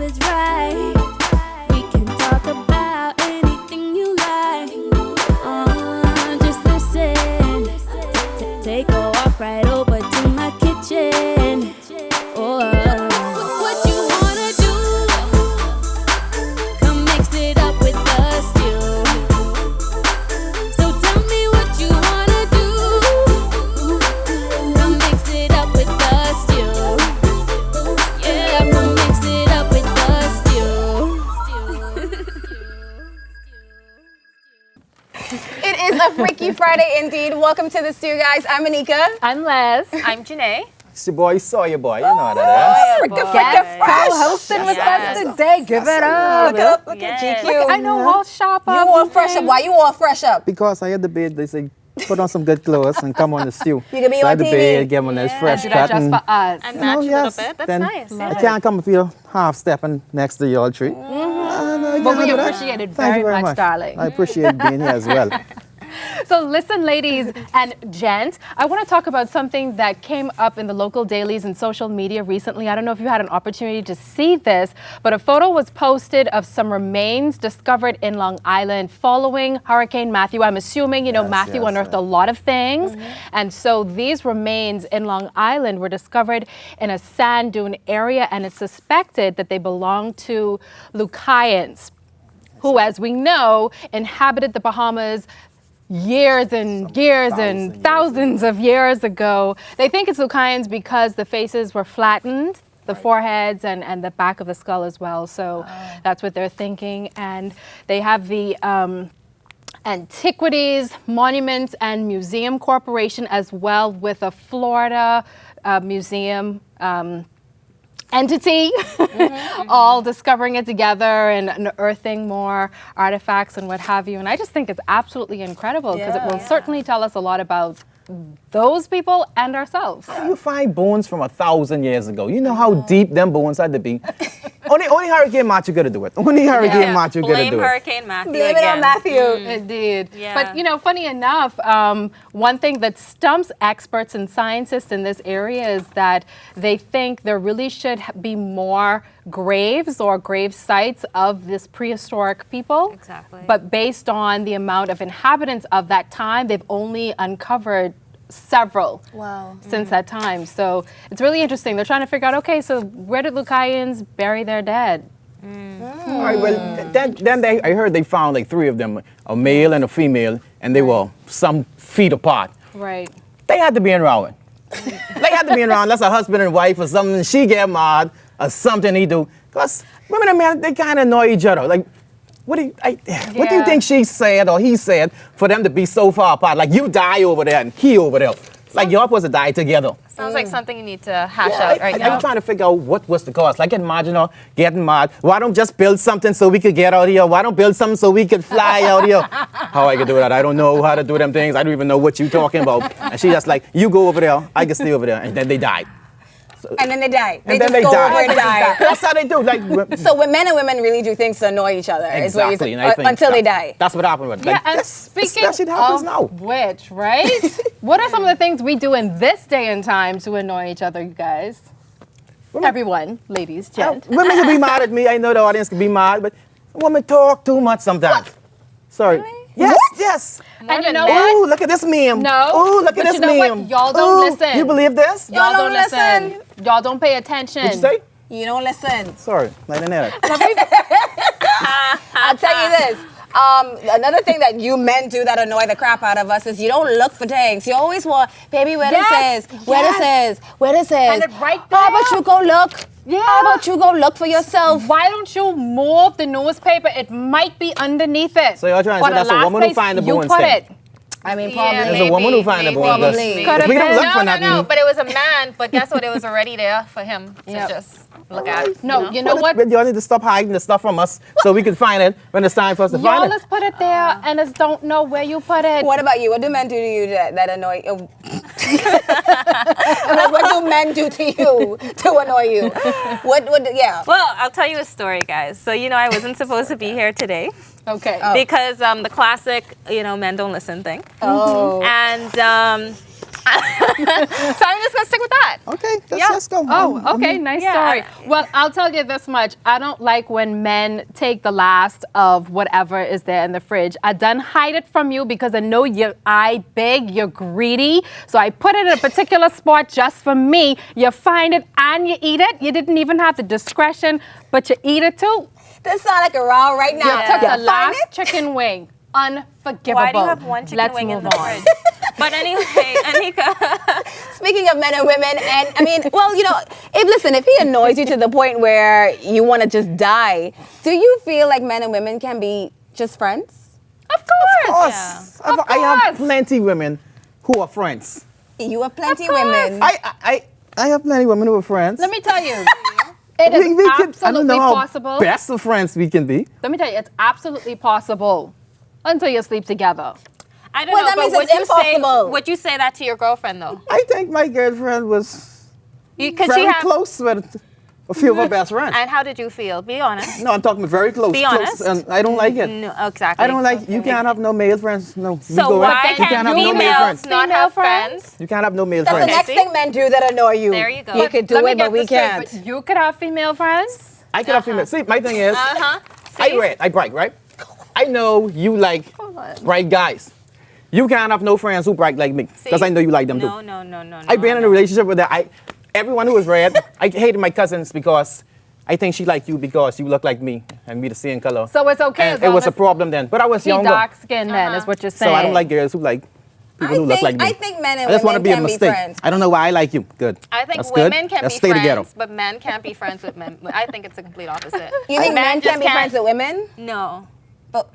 is right. We can talk about anything you like. Just listen. Take a walk right over to my kitchen. What you wanna do? Come mix it up with us, stew. So tell me what you wanna do. Come mix it up with us, stew. Yeah, come mix it up with us, stew. It is a Freaky Friday indeed. Welcome to the stew, guys. I'm Anika. I'm Les. I'm Janae. It's your boy, Sawyer Boy. You know what that is. Fricka Yes, fresh. co-hosting with Yes. us today. Give it up. Look up. Look Yes. at GQ. I know, all sharp You up. all fresh up. Why you all fresh up? Because I had the bed, they say, put on some good clothes and come on the stew. You can be so I on had the TV. bed, get one of those fresh Did that cut. just for us. And match a yes, little bit. That's then nice. I can't come if you're half stepping next to your tree. But we appreciate it Thank you very much, darling. I appreciate being here as well. So listen, ladies and gents, I want to talk about something that came up in the local dailies and social media recently. I don't know if you had an opportunity to see this, but a photo was posted of some remains discovered in Long Island following Hurricane Matthew. I'm assuming, Matthew unearthed a lot of things. And so these remains in Long Island were discovered in a sand dune area, and it's suspected that they belong to Lucayans, who, as we know, inhabited the Bahamas years and years and thousands of years ago. They think it's Lucayans because the faces were flattened, the foreheads and the back of the skull as well. So that's what they're thinking. And they have the Antiquities, Monuments and Museum Corporation as well, with a Florida museum entity, all discovering it together and unearthing more artifacts and what have you. And I just think it's absolutely incredible because it will certainly tell us a lot about those people and ourselves. You find bones from 1,000 years ago. You know how deep them bones had to be. only Hurricane Matthew could do it. Only Hurricane Matthew could Blame do it. Hurricane Matthew Blame it again. on Matthew. Indeed. Yeah. But, funny enough, one thing that stumps experts and scientists in this area is that they think there really should be more graves or grave sites of this prehistoric people. Exactly. But based on the amount of inhabitants of that time, they've only uncovered several since that time. So it's really interesting. They're trying to figure out, okay, so where did Lucayans bury their dead? All right, well, then I heard they found like 3 of them, a male and a female, and they were some feet apart. Right. They had to be around. They had to be around. That's a husband and wife or something. She get mad or something he do. Because women and men, they kind of annoy each other. Like, what do you think she said or he said for them to be so far apart? Like, you die over there and he over there. Like, y'all supposed to die together. Sounds like something you need to hash out right now. I'm trying to figure out what was the cause. Like, imagine her getting mad. Why don't just build something so we could get out here? Why don't build something so we could fly out here? How I could do that? I don't know how to do them things. I don't even know what you talking about. And she just like, you go over there, I can stay over there. And then they died. And then they die. And They then just they go over and die. die. That's how they do. Like, So when men and women really do things to annoy each other, is what you're exactly. saying, And I think until they die. That's what happened with. Yeah, Like, and that speaking shit happens of now. which, right? What are some of the things we do in this day and time to annoy each other, you guys? Everyone, ladies, gent. Women can be mad at me. I know the audience can be mad, but women talk too much sometimes. Sorry. Yes, yes. And you know what? Ooh, look at this meme. No. Ooh, look at But this you know what? meme. Y'all don't Ooh, listen. You believe this? Y'all don't don't listen. Y'all don't pay attention. What'd you say? You don't listen. Sorry, I didn't hear it. I'll tell you this. Another thing that you men do that annoy the crap out of us is you don't look for things. You always want, baby, where Yes, this is, where this is, where this is. And it right How about there. you go look? Yeah. How about you go look for yourself? Why don't you move the newspaper? It might be underneath it. So you're trying to Or say that's a last woman who place find the you bones put thing. it. I mean, Yeah, probably. There's a woman who find the maybe. bones. Probably. Could've We don't been. look for No, nothing. but it was a man. But guess what? It was already there for him to Yep. just look at. No, you know what? But y'all need to stop hiding the stuff from us so we can find it when it's time for us to Y'all find it. just put it there and just don't know where you put it. What about you? What do men do to you that annoy you? Like, what do men do to you to annoy you? Yeah. Well, I'll tell you a story, guys. So, I wasn't supposed to be here today Okay. because the classic, men don't listen thing. Oh. And So I'm just gonna stick with that. Okay, Yeah. let's go. Oh, okay, nice Yeah. story. Well, I'll tell you this much. I don't like when men take the last of whatever is there in the fridge. I done hide it from you because I know you're big, you're greedy. So I put it in a particular spot just for me. You find it and you eat it. You didn't even have the discretion, but you eat it too. This sound like a row right now. You took the Find last it? chicken wing. Unforgivable. Why do you have one chicken Let's wing in move the on. fridge? But anyway, Anika. Speaking of men and women, and I mean, well, you know, if he annoys you to the point where you want to just die, do you feel like men and women can be just friends? Of course. Of course. Of I have course. plenty women who are friends. You have plenty Of course. women. I have plenty women who are friends. Let me tell you. It is I don't absolutely know how possible. best of friends we can be. Let me tell you, it's absolutely possible until you sleep together. I don't Well, know, that but means would it's you impossible. would you say that to your girlfriend though? I think my girlfriend was Could very she have? close with a few of her best friends. And how did you feel? Be honest. No, I'm talking very close. Be close, honest. and I don't like it. No, exactly. I don't like. You can't have no male friends. No. So you go why out, you can't can't have no male females friends. not Female have friends? friends? You can't have no male That's the friends. next See? thing men do that annoy you. There you go. You could do Let me it, get but we this straight, can't. but you could have female friends. I could have female. See, my thing is, Uh-huh. I brag, right? I know you like bright guys. You can't have no friends who bright like me, because I know you like them too. No. I've been in a relationship with that. Everyone who is red, I hated my cousins because I think she liked you because you look like me and we the same color. So it's okay And as it long was a as problem then, but I was he younger, dark skinned then, is what you're saying. so I don't like girls who like people who look like me. I think men and I just want to women be a can be mistake. friends. I don't know why I like you. Good. I think That's good. women can Let's be stay friends, together. but men can't be friends with men. I think it's the complete opposite. You think men just can be friends with women? No, But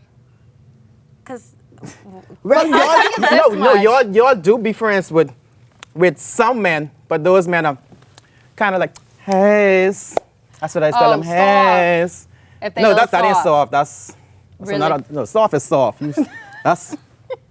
because Well, this y'all do be friends with some men, but those men are kind of like, hey. That's what I tell them. soft. Hey. If they No, little that ain't soft. soft. That's Really? another. No, soft is soft. That's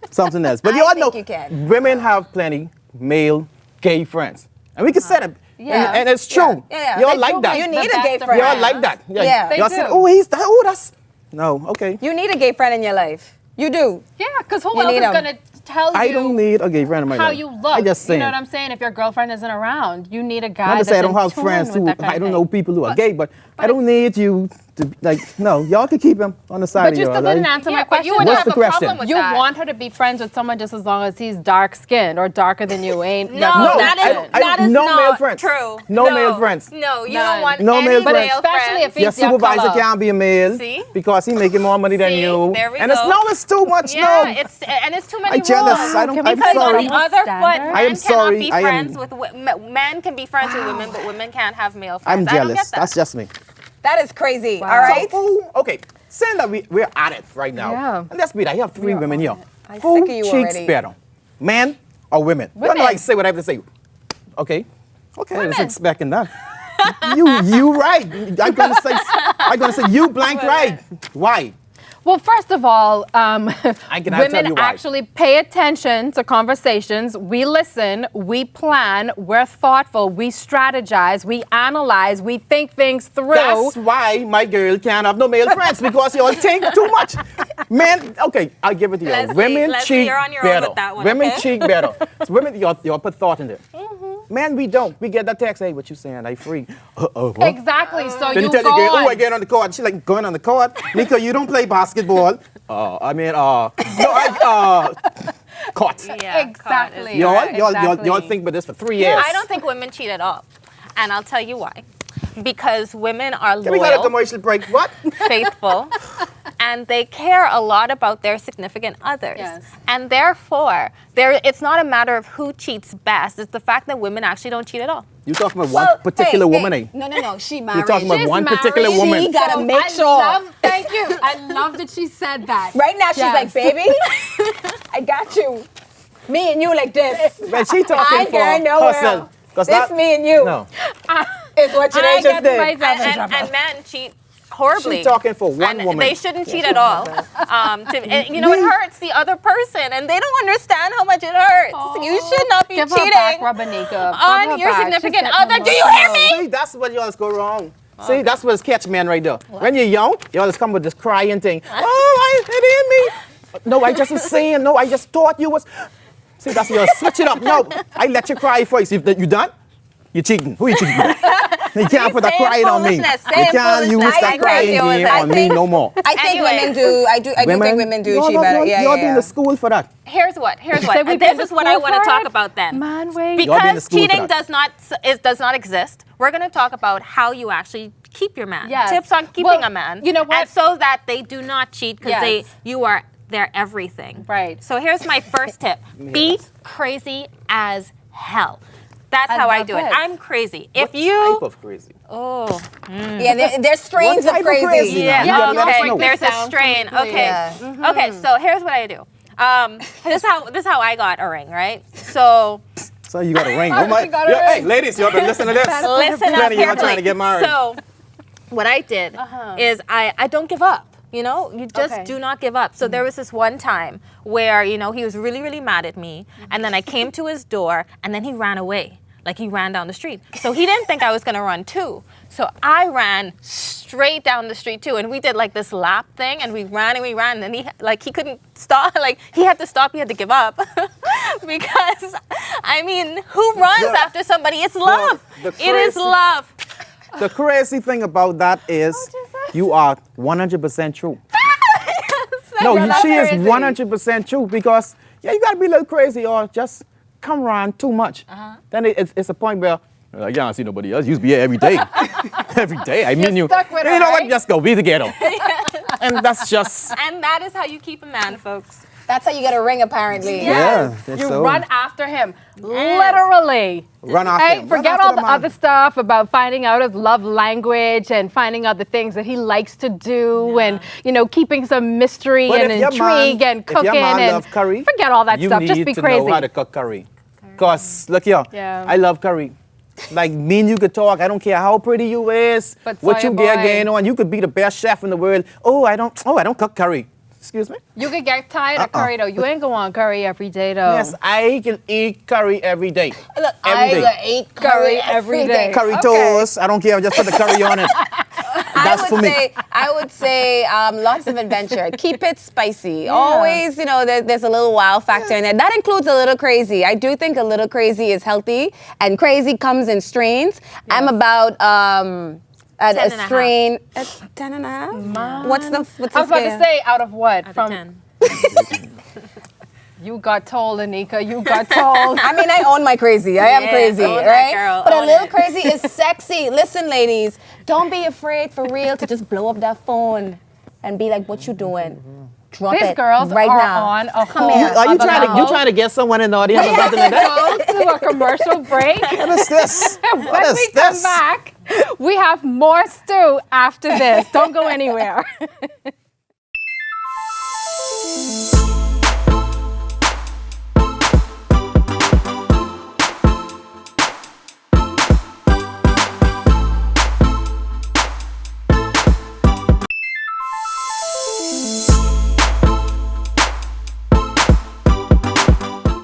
something else. But I y'all think know, you can. women have plenty male gay friends, and we can set it. Yeah. And it's true. Yeah. Y'all They like do that. you the need a best gay of friend. Y'all friends. like that. Yeah. They Y'all do. said, oh, he's that. Oh, that's. No, okay. You need a gay friend in your life. You do. Yeah, because who You else need is 'em. going to tell you I don't need a gay friend in my how life. you look? I just saying. You know what I'm saying? If your girlfriend isn't around, you need a guy Not to that's say I don't in have tune friends with who that kind I of don't thing. know people who are gay, but I don't need you to like. No, y'all can keep him on the side But of you y'all. still like- didn't answer my yeah, but question. you would What's have the a question? problem with You that. want her to be friends with someone just as long as he's dark skinned or darker than you, ain't? No, No, that is that is no male friends. true. No male friends. No, you None. don't want No any male But friends. especially if Your he's your supervisor color. can't be a male See? because he's making more money than See? you. There we and go. it's too much. Yeah, no, it's too many I'm jealous. rules. I don't. Can we I'm put it on sorry. the On the other Standard? foot, I men am sorry. cannot be I am- friends with men can be friends with women, but women can't have male friends. I'm I don't jealous. get that. That's just me. That is crazy. Wow. All right. So, okay, saying that we're at it right now. Yeah. And let's be that. You have three women here. I'm Who sick of you cheats already. better, men or women? You don't Women. like say what I have to say. Okay. Okay. I was expecting that. you right. I'm gonna say you blank right. Why? Well, first of all, cannot tell women you why. actually pay attention to conversations. We listen, we plan, we're thoughtful, we strategize, we analyze, we think things through. That's why my girl can't have no male friends because y'all think too much. Men, okay, I'll give it to you. Leslie, Women Leslie, cheat you're on your own better. with that one, Women okay? cheat better. So women, y'all put thought into it. Men, we don't. We get that text, hey, what you saying? I free. What? Exactly. So Then you you tell go your girl, on. oh, I get on the court. She's like, going on the court? Nico, you don't play basketball. Court. Yeah, Exactly. Y'all think about this for 3 years. I don't think women cheat at all, and I'll tell you why. Because women are Can we got a loyal, commercial break? What? faithful, and they care a lot about their significant others. Yes. And therefore, it's not a matter of who cheats best. It's the fact that women actually don't cheat at all. You talking about one particular woman, eh? No. She married. You're talking about She's one married. particular woman. She gotta make sure. Thank you. I love that she said that. Right now, she's Yes. like, baby, I got you. Me and you like this. But she I talking ain't for going nowhere. herself. 'Cause This that- me and you. No. Is what you I just get did. myself in trouble. And men cheat horribly. She talking for one and woman. They shouldn't cheat at all. It hurts the other person, and they don't understand how much it hurts. You should not be Give her cheating back, Rubanika. Give on her your back. significant She's other. getting Do you hear emotional. me? See, that's what y'all go wrong. See, that's what's catch men right there. When you're young, y'all just come with this crying thing. Oh, it ain't me. No, I just was saying. No, I just thought you was. See, that's your switch it up. No, I let you cry first. If you done, you cheating. Who you cheating with? You can't put that crying on me. You can't use that crying game on me no more. I think women do. I do think women do cheat better. Yeah, You're yeah. in the school for that. Here's what. Say we've This been to is what I school want to for talk it? about then. Man, wait. Y'all be in the Because school for cheating that. does not exist. We're going to talk about how you actually keep your man. Yes. Tips on keeping Well, a man. you know what? And so that they do not cheat because Yes. you are their everything. Right. So here's my first tip. Be crazy as hell. That's how I love do it. it. I'm crazy. What If you type of crazy? Yeah, there's strains What of type of crazy. crazy? now? You gotta let us okay. know. There's a Sound strain. for me, Okay. Yeah. Okay. So here's what I do. This is how I got a ring, right? So So you got a ring. Oh my! You got a Yeah, hey, ring. ladies, you better listen to this. listen up Plenty of y'all carefully. trying to get married. So what I did is I don't give up. You know, you just Okay. do not give up. So there was this one time where, you know, he was really, really mad at me. And then I came to his door and then he ran away. Like he ran down the street. So he didn't think I was gonna run too. So I ran straight down the street too. And we did like this lap thing and we ran and he couldn't stop. Like he had to stop, he had to give up. Because I mean, who runs Yeah. after somebody? It's love. the It is crazy- love. The crazy thing about that is you are 100% true. No, that's she is crazy. 100% true because you gotta be a little crazy or just come around too much. Then it's a point where I can't see nobody else. You used to be here every day. Every day. I mean, you stuck with her, know what? right? Just go be together. And that's just And that is how you keep a man, folks. That's how you get a ring, apparently. yeah. You so run after him, literally. run after Hey, him. forget Run after all the man. other stuff about finding out his love language and finding out the things that he likes to do and, you know, keeping some mystery But and if your intrigue man- and cooking if your man and love curry, forget all that you stuff. need Just be to crazy. know how to cook curry. Cause look here, Yeah. I love curry. Like me and you could talk. I don't care how pretty you is, But what Sawyer you get Boy- going on. You could be the best chef in the world. Oh, I don't cook curry. Excuse me? You could get tired of curry though. You ain't go on curry every day though. Yes, I can eat curry every day. Look, Every day. I eat curry every day. Curry Okay. toast. I don't care. Just put the curry on it. That's for me. I would say lots of adventure. Keep it spicy. Always, you know, there's a little wow factor in there. That includes a little crazy. I do think a little crazy is healthy, and crazy comes in strains. I'm about a 10 and a strain. 10 and a half? What's the I was about to scale? say out of what? Out of 10. You got told, Anika. You got told. I mean, I own my crazy. I am Yeah, crazy, own that right? girl, But a own little it. crazy is sexy. Listen, ladies, don't be afraid for real to just blow up that phone and be like, "What you doing?" Drop These it girls right are now. on a whole here. Are you other trying to level. get someone in the audience or something like that? Go to a commercial break. What is this? What When is we come this? back, we have more stew after this. Don't go anywhere.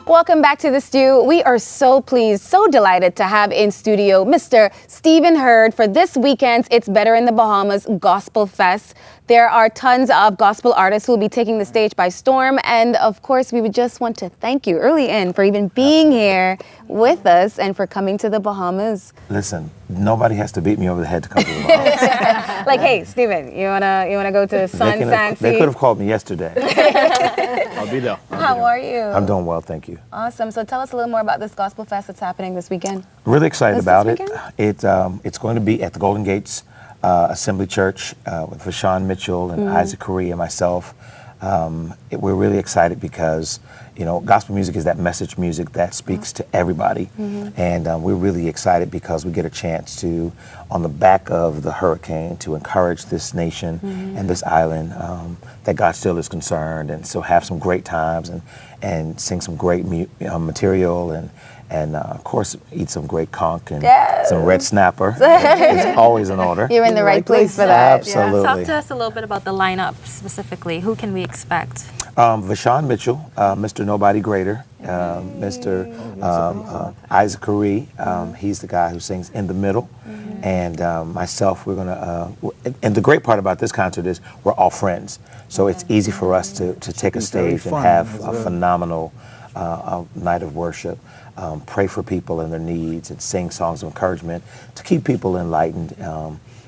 Welcome back to the Stew. We are so pleased, so delighted to have in studio Mr. Stephen Hurd for this weekend's It's Better in the Bahamas Gospel Fest. There are tons of gospel artists who will be taking the stage by storm. And of course, we would just want to thank you early in for even being here with us and for coming to the Bahamas. Listen, nobody has to beat me over the head to come to the Bahamas. Like, hey, Stephen, you wanna go to Sun Sansi? They could have called me yesterday. I'll be there. How are you? I'm doing well, thank you. Awesome. So tell us a little more about this Gospel Fest that's happening this weekend. Really excited This about it. weekend? It's going to be at the Golden Gates Assembly Church with Vashawn Mitchell and Isaac Correa and myself. We're really excited because, you know, gospel music is that message music that speaks to everybody. And we're really excited because we get a chance to, on the back of the hurricane, to encourage this nation and this island that God still is concerned. And so have some great times and sing some great material and of course, eat some great conch and some red snapper. It's always in order. You're in the right place for that. Absolutely. Talk to us a little bit about the lineup specifically. Who can we expect? Vashawn Mitchell, Mr. Nobody Greater, Mr. Isaac Correa, he's the guy who sings In the Middle, and myself, we're gonna, and the great part about this concert is we're all friends, so it's easy for us to take a stage and fun have as a well. phenomenal a night of worship, pray for people and their needs, and sing songs of encouragement to keep people enlightened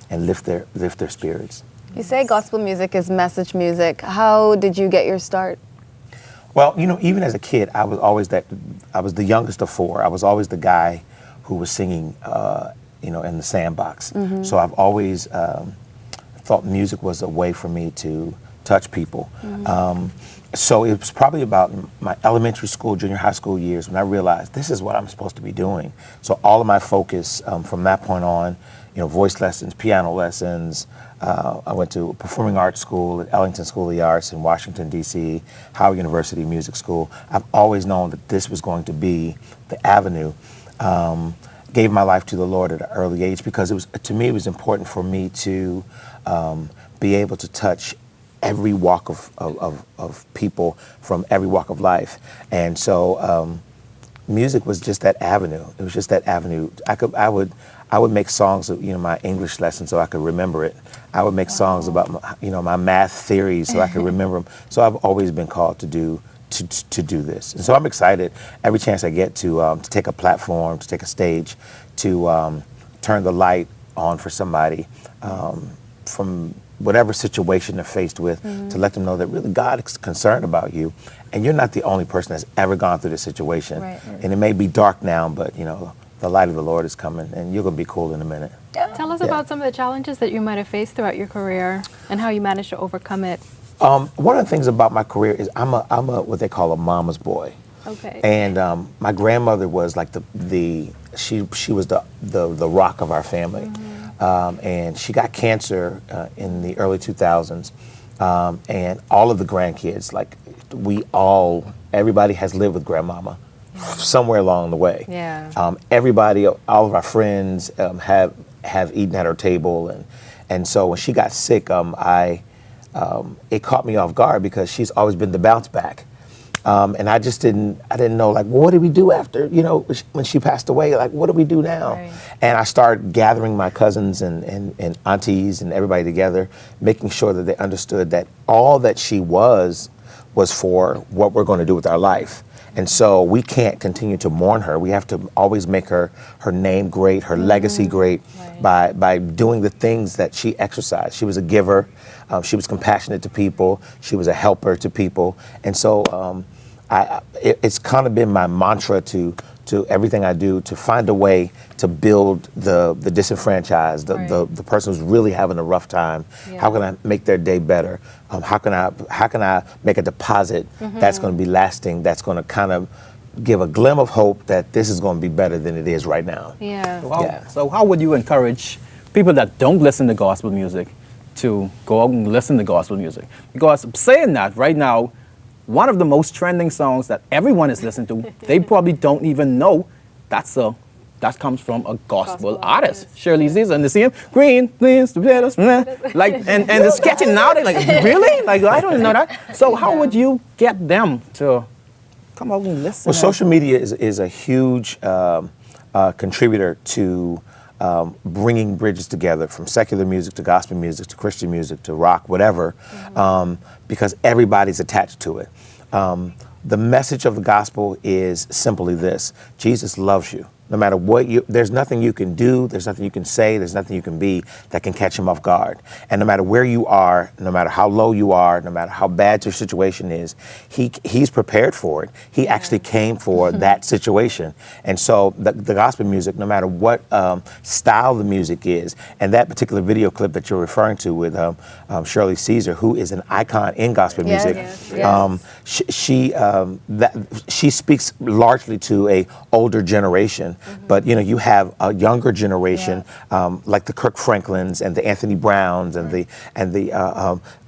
and lift their spirits. You say gospel music is message music. How did you get your start? Well, even as a kid, I was the youngest of four. I was always the guy who was singing, in the sandbox. So I've always thought music was a way for me to touch people. So it was probably about my elementary school, junior high school years when I realized this is what I'm supposed to be doing. So all of my focus from that point on, voice lessons, piano lessons. I went to performing arts school at Ellington School of the Arts in Washington, D.C., Howard University Music School. I've always known that this was going to be the avenue. Gave my life to the Lord at an early age because to me it was important for me to be able to touch every walk of people from every walk of life. And so music was just that avenue. It was just that avenue. I would make songs of my English lesson so I could remember it. I would make songs about my math theories so I could remember them. So I've always been called to do this, and so I'm excited every chance I get to take a platform, to take a stage, to turn the light on for somebody from whatever situation they're faced with, to let them know that really God is concerned about you, and you're not the only person that's ever gone through this situation. Right. And it may be dark now, but the light of the Lord is coming, and you're gonna be cool in a minute. Tell us about some of the challenges that you might have faced throughout your career and how you managed to overcome it. One of the things about my career is I'm a what they call a mama's boy. Okay. And my grandmother was like she was the rock of our family. And she got cancer in the early 2000s. And all of the grandkids, like everybody has lived with grandmama somewhere along the way. Yeah. Everybody, all of our friends have eaten at her table. And so when she got sick, it caught me off guard because she's always been the bounce back. And I didn't know, like, well, what did we do after, when she passed away? Like, what do we do now? Right. And I started gathering my cousins and aunties and everybody together, making sure that they understood that all that she was for what we're going to do with our life. And so we can't continue to mourn her. We have to always make her name great, her legacy great, by doing the things that she exercised. She was a giver. She was compassionate to people. She was a helper to people. And so it's kind of been my mantra to everything I do, to find a way to build the disenfranchised, the person who's really having a rough time. Yeah. How can I make their day better? How can I make a deposit that's going to be lasting, that's going to kind of give a glimmer of hope that this is going to be better than it is right now. Yeah. So how would you encourage people that don't listen to gospel music to go out and listen to gospel music? Because saying that right now, one of the most trending songs that everyone is listening to, they probably don't even know that comes from a gospel artist. Shirley Caesar, and they see him, green, please, like, and they're sketching now, they're like, really? Like, I don't even know that. So how would you get them to come out and listen? Well, social media is a huge contributor to bringing bridges together, from secular music to gospel music to Christian music to rock, whatever, because everybody's attached to it. The message of the gospel is simply this: Jesus loves you. No matter what there's nothing you can do, there's nothing you can say, there's nothing you can be that can catch him off guard. And no matter where you are, no matter how low you are, no matter how bad your situation is, he's prepared for it. He actually came for that situation. And so the gospel music, no matter what style the music is, and that particular video clip that you're referring to with Shirley Caesar, who is an icon in gospel music, she speaks largely to a older generation. But you have a younger generation, like the Kirk Franklins and the Anthony Browns and the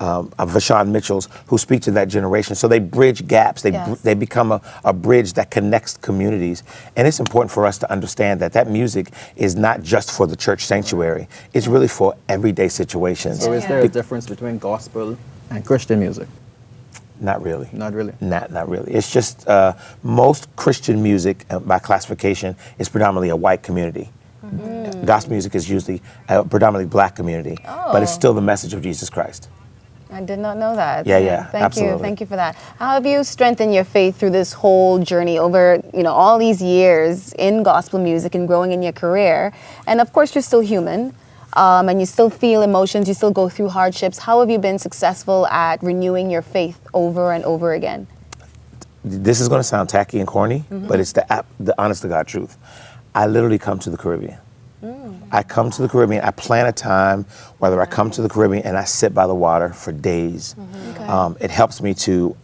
Vashawn Mitchells, who speak to that generation. So they bridge gaps. They become a bridge that connects communities. And it's important for us to understand that music is not just for the church sanctuary. It's really for everyday situations. So is there a difference between gospel and Christian music? Not really. Not really? Not really. It's just most Christian music, by classification, is predominantly a white community. Gospel music is usually a predominantly black community, but it's still the message of Jesus Christ. I did not know that. Yeah, Thank you. absolutely. Thank you for that. How have you strengthened your faith through this whole journey over, all these years in gospel music and growing in your career? And of course, you're still human, and you still feel emotions, you still go through hardships. How have you been successful at renewing your faith over and over again? This is going to sound tacky and corny, but it's the honest to God truth. I literally come to the Caribbean. I come to the Caribbean, I plan a time, whether I come to the Caribbean and I sit by the water for days. It helps me to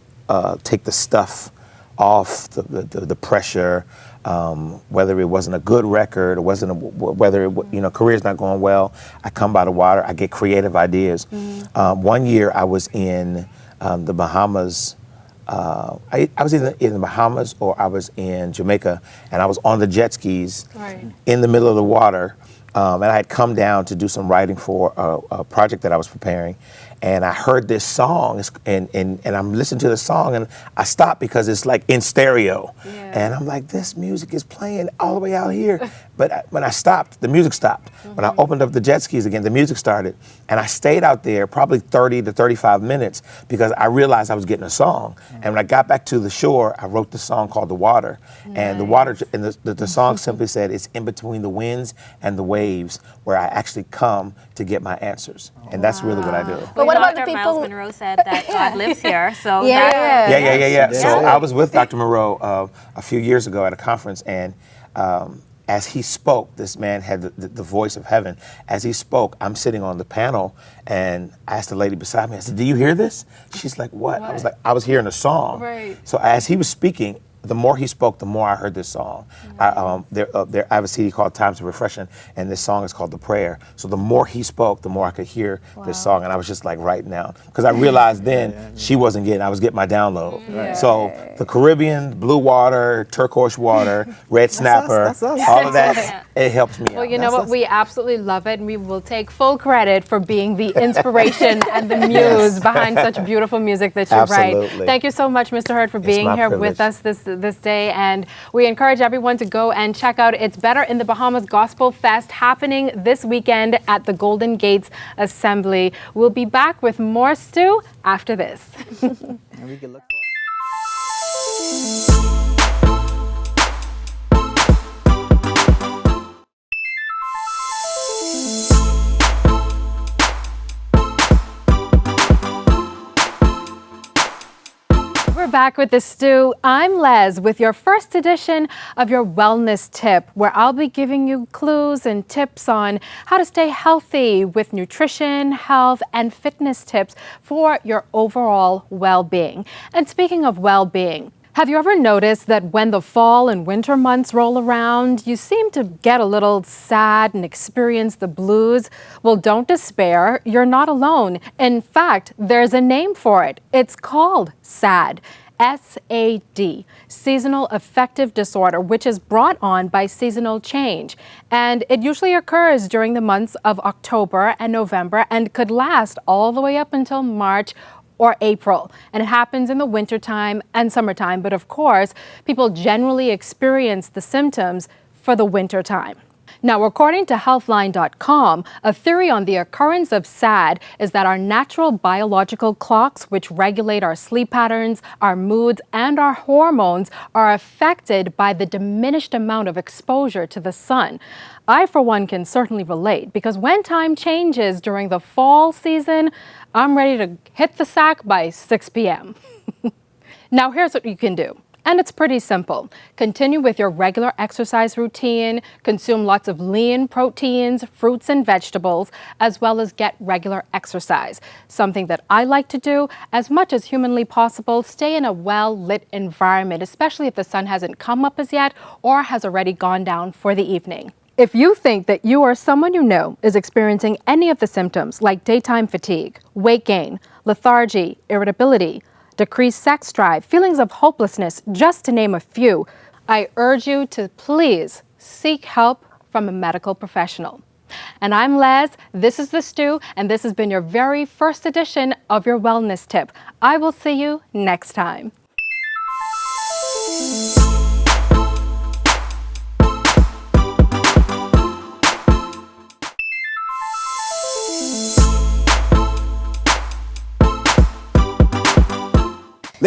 take the stuff off, the pressure, whether it wasn't a good record or career's not going well. I come by the water, I get creative ideas. One year I was in the Bahamas. I was either in the Bahamas or I was in Jamaica, and I was on the jet skis in the middle of the water. And I had come down to do some writing for a project that I was preparing, and I heard this song, and I'm listening to the song, and I stopped because it's like in stereo, and I'm like, this music is playing all the way out here. But when I stopped, the music stopped. When I opened up the jet skis again, the music started, and I stayed out there probably 30 to 35 minutes because I realized I was getting a song. And when I got back to the shore, I wrote the song called "The Water," and the water, and the song simply said, "It's in between the winds and the waves where I actually come to get my answers," and that's really what I do. But what about the Dr. people? Miles Monroe said that God lives here, so Yeah. So I was with Dr. Monroe a few years ago at a conference, and as he spoke, this man had the voice of heaven. As he spoke, I'm sitting on the panel, and I asked the lady beside me, I said, "Do you hear this?" She's like, "What?" I was like, "I was hearing a song." Right. So as he was speaking, the more he spoke, the more I heard this song. I have a CD called Times of Refreshing, and this song is called The Prayer. So the more he spoke, the more I could hear this song, and I was just like writing down. Because I realized then she wasn't getting, I was getting my download. So the Caribbean, blue water, turquoise water, red snapper, that's us. all of that, it helps me Well, out. you know what? We absolutely love it, and we will take full credit for being the inspiration and the muse behind such beautiful music that you write. Absolutely. Thank you so much, Mr. Hurd, for being my here privilege. with us this day, and we encourage everyone to go and check out It's Better in the Bahamas Gospel Fest happening this weekend at the Golden Gates Assembly. We'll be back with more Stu after this. And we can look for We're back with the Stew. I'm Les with your first edition of your wellness tip, where I'll be giving you clues and tips on how to stay healthy with nutrition, health, and fitness tips for your overall well-being. And speaking of well-being, have you ever noticed that when the fall and winter months roll around, you seem to get a little sad and experience the blues? Well, don't despair. You're not alone. In fact, there's a name for it. It's called SAD. SAD, seasonal affective disorder, which is brought on by seasonal change. And it usually occurs during the months of October and November and could last all the way up until March or April. And it happens in the wintertime and summertime. But of course, people generally experience the symptoms for the wintertime. Now, according to Healthline.com, a theory on the occurrence of SAD is that our natural biological clocks, which regulate our sleep patterns, our moods, and our hormones, are affected by the diminished amount of exposure to the sun. I, for one, can certainly relate, because when time changes during the fall season, I'm ready to hit the sack by 6 p.m. Now, here's what you can do. And it's pretty simple. Continue with your regular exercise routine, consume lots of lean proteins, fruits and vegetables, as well as get regular exercise. Something that I like to do as much as humanly possible, stay in a well-lit environment, especially if the sun hasn't come up as yet or has already gone down for the evening. If you think that you or someone you know is experiencing any of the symptoms like daytime fatigue, weight gain, lethargy, irritability, decreased sex drive, feelings of hopelessness, just to name a few, I urge you to please seek help from a medical professional. And I'm Les, this is The Stew, and this has been your very first edition of your wellness tip. I will see you next time.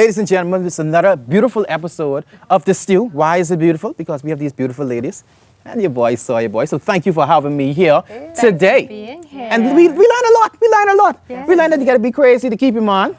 Ladies and gentlemen, this is another beautiful episode of The Stew. Why is it beautiful? Because we have these beautiful ladies and your boy, Sawyer Boy. So thank you for having me here today. being here. And we learn a lot. We learn a lot. We learn that you got to be crazy to keep him on.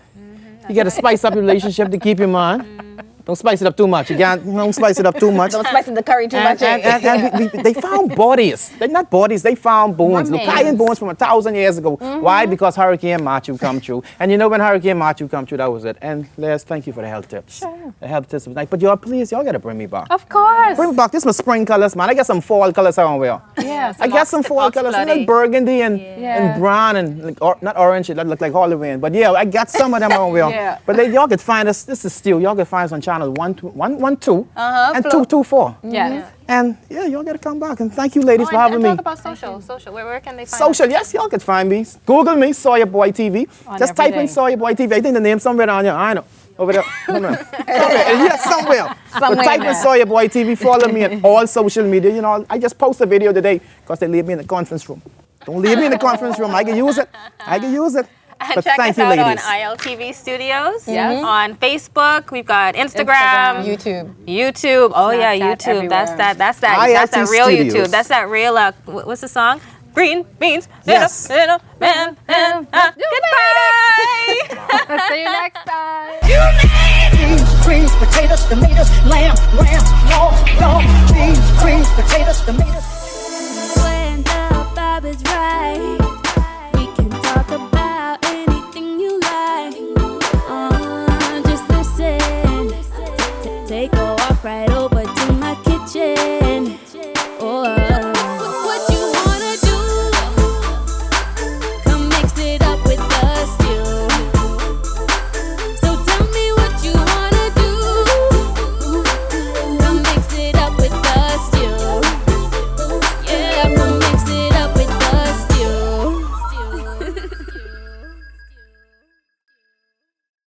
You got to spice up your relationship to keep him on. Don't spice it up too much. You can't, don't spice it up too much. Don't spice the curry too much. They found bodies. They're not bodies, they found bones. Lucayan bones from 1,000 years ago. Why? Because Hurricane Matthew come through. And you know when Hurricane Matthew come through, that was it. And Les, thank you for the health tips. Sure. The health tips was nice. But y'all, please, y'all got to bring me back. Of course. Bring me back. This is my spring colors, man. I got some fall colors I want to wear. Yeah. I got some fall colors, like burgundy and brown and like, not orange, that look like Halloween. But yeah, I got some of them I want to wear. Yeah. But y'all could find us, this is still, y'all could find us on channel 112 and Flo. 224. Yes. And yeah, y'all gotta come back. And thank you ladies for having and me. talk about social. Where can they find Social, yes, y'all could find me. Google me, Sawyer Boy TV. Just type in everything. Sawyer Boy TV. I think the name's somewhere down here. I know. Over there. Somewhere. Somewhere. But type in Sawyer Boy TV. Follow me on all social media. You know, I just posted a video today because they leave me in the conference room. Don't leave me in the conference room. I can use it. I can use it. And But check thank us you, out on ladies. ILTV Studios. Yes. On Facebook, we've got Instagram, YouTube. Oh yeah, Snapchat, YouTube. That's everywhere. that ILT real Studios. YouTube. That's that real. What's the song? Green beans. Yes. Goodbye. See you next time. Beans, greens, potatoes, tomatoes, lamb, ram, raw, beans, greens, potatoes, tomatoes.